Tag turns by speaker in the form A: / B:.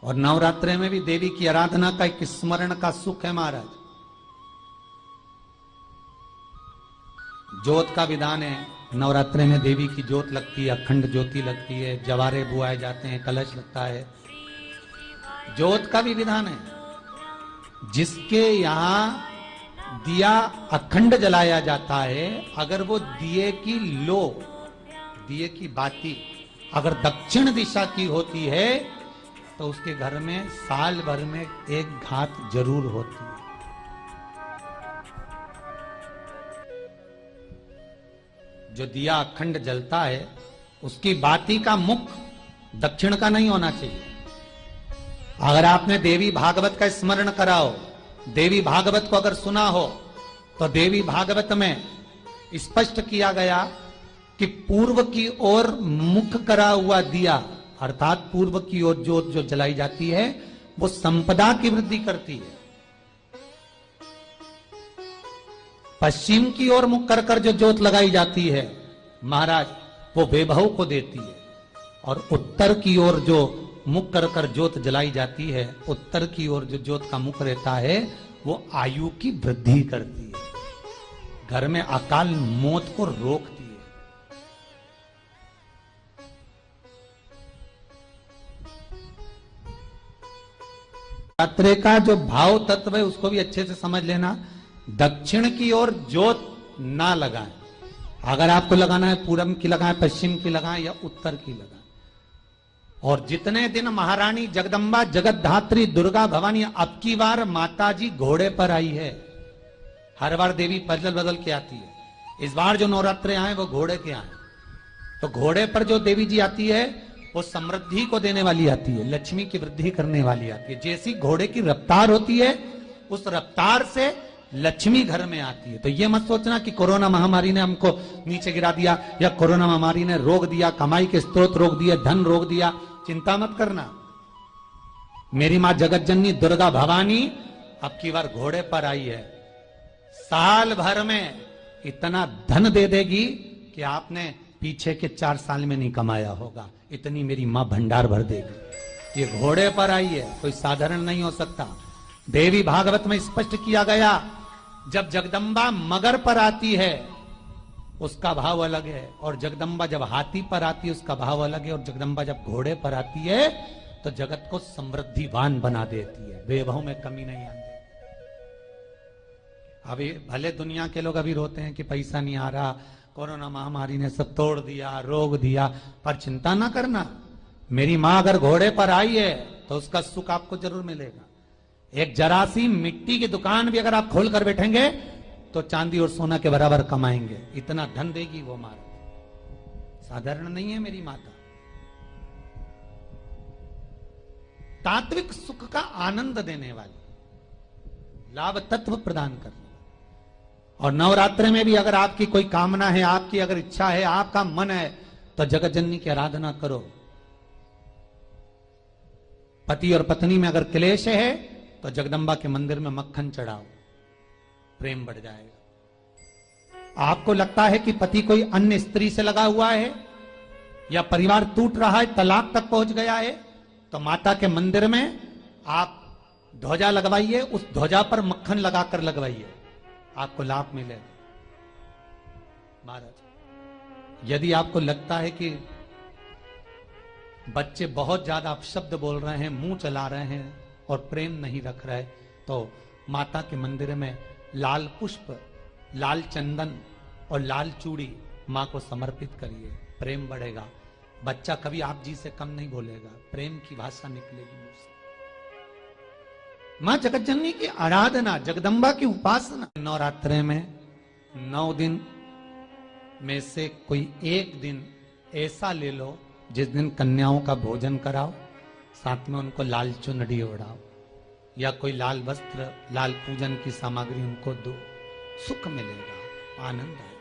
A: और नवरात्रे में भी देवी की आराधना का एक स्मरण का सुख है महाराज। ज्योत का विधान है, नवरात्रे में देवी की ज्योत लगती है, अखंड ज्योति लगती है, जवारे बुआए जाते हैं, कलश लगता है। ज्योत का भी विधान है। जिसके यहां दिया अखंड जलाया जाता है, अगर वो दिए की लो, दिए की बाती अगर दक्षिण दिशा की होती है तो उसके घर में साल भर में एक घात जरूर होती है। जो दिया अखंड जलता है उसकी बाती का मुख दक्षिण का नहीं होना चाहिए। अगर आपने देवी भागवत का स्मरण करा हो, देवी भागवत को अगर सुना हो, तो देवी भागवत में स्पष्ट किया गया कि पूर्व की ओर मुख करा हुआ दिया, अर्थात पूर्व की ओर ज्योत जो जलाई जाती है वो संपदा की वृद्धि करती है। पश्चिम की ओर मुख कर कर जो ज्योत लगाई जाती है महाराज, वो वैभव को देती है। और उत्तर की ओर जो मुख कर कर ज्योत जलाई जाती है, उत्तर की ओर जो ज्योत का मुख रहता है वो आयु की वृद्धि करती है, घर में अकाल मौत को रोकती है। नवरात्रे का जो भाव तत्व है उसको भी अच्छे से समझ लेना। दक्षिण की ओर ज्योत ना लगाएं। अगर आपको लगाना है पूरब की लगाएं, पश्चिम की लगाएं या उत्तर की लगाएं। और जितने दिन महारानी जगदम्बा जगतधात्री दुर्गा भवानी, अब की बार माताजी घोड़े पर आई है। हर बार देवी बदल बदल के आती है, इस बार जो नवरात्रे आए वो घोड़े के आए। तो घोड़े पर जो देवी जी आती है वो समृद्धि को देने वाली आती है, लक्ष्मी की वृद्धि करने वाली आती है। जैसी घोड़े की रफ्तार होती है उस रफ्तार से लक्ष्मी घर में आती है। तो ये मत सोचना कि कोरोना महामारी ने हमको नीचे गिरा दिया या कोरोना महामारी ने रोक दिया, कमाई के स्रोत रोक दिए, धन रोक दिया। चिंता मत करना। मेरी मां जगत जननी दुर्गा भवानी अब की बार घोड़े पर आई है। साल भर में इतना धन दे देगी कि आपने पीछे के 4 साल में नहीं कमाया होगा, इतनी मेरी मां भंडार भर देगी। ये घोड़े पर आई है, कोई साधारण नहीं हो सकता। देवी भागवत में स्पष्ट किया गया, जब जगदम्बा मगर पर आती है उसका भाव अलग है, और जगदम्बा जब हाथी पर आती है उसका भाव अलग है, और जगदम्बा जब घोड़े पर आती है तो जगत को समृद्धिवान बना देती है, वैभव में कमी नहीं आती। अभी भले दुनिया के लोग अभी रोते हैं कि पैसा नहीं आ रहा, कोरोना महामारी ने सब तोड़ दिया, रोक दिया, पर चिंता ना करना। मेरी मां अगर घोड़े पर आई है तो उसका सुख आपको जरूर मिलेगा। एक जरा सी मिट्टी की दुकान भी अगर आप खोल कर बैठेंगे तो चांदी और सोना के बराबर कमाएंगे, इतना धन देगी वो मां। साधारण नहीं है मेरी माता। तात्विक सुख का आनंद देने वाली, लाभ तत्व प्रदान करने। और नवरात्रि में भी अगर आपकी कोई कामना है, आपकी अगर इच्छा है, आपका मन है, तो जगत जननी की आराधना करो। पति और पत्नी में अगर क्लेश है तो जगदम्बा के मंदिर में मक्खन चढ़ाओ, प्रेम बढ़ जाएगा। आपको लगता है कि पति कोई अन्य स्त्री से लगा हुआ है या परिवार टूट रहा है, तलाक तक पहुंच गया है, तो माता के मंदिर में आप ध्वजा लगवाइए, उस ध्वजा पर मक्खन लगाकर लगवाइए, आपको लाभ मिलेगा। महाराज, यदि आपको लगता है कि बच्चे बहुत ज्यादा अपशब्द बोल रहे हैं, मुंह चला रहे हैं और प्रेम नहीं रख रहे, तो माता के मंदिर में लाल पुष्प, लाल चंदन और लाल चूड़ी मां को समर्पित करिए, प्रेम बढ़ेगा। बच्चा कभी आप जी से कम नहीं बोलेगा, प्रेम की भाषा निकलेगी मुंह से। मां जगत जननी की आराधना, जगदम्बा की उपासना। नवरात्रे में 9 दिन में से कोई एक दिन ऐसा ले लो जिस दिन कन्याओं का भोजन कराओ, साथ में उनको लाल चुनरी ओढ़ाओ या कोई लाल वस्त्र, लाल पूजन की सामग्री उनको दो, सुख मिलेगा, आनंद आएगा।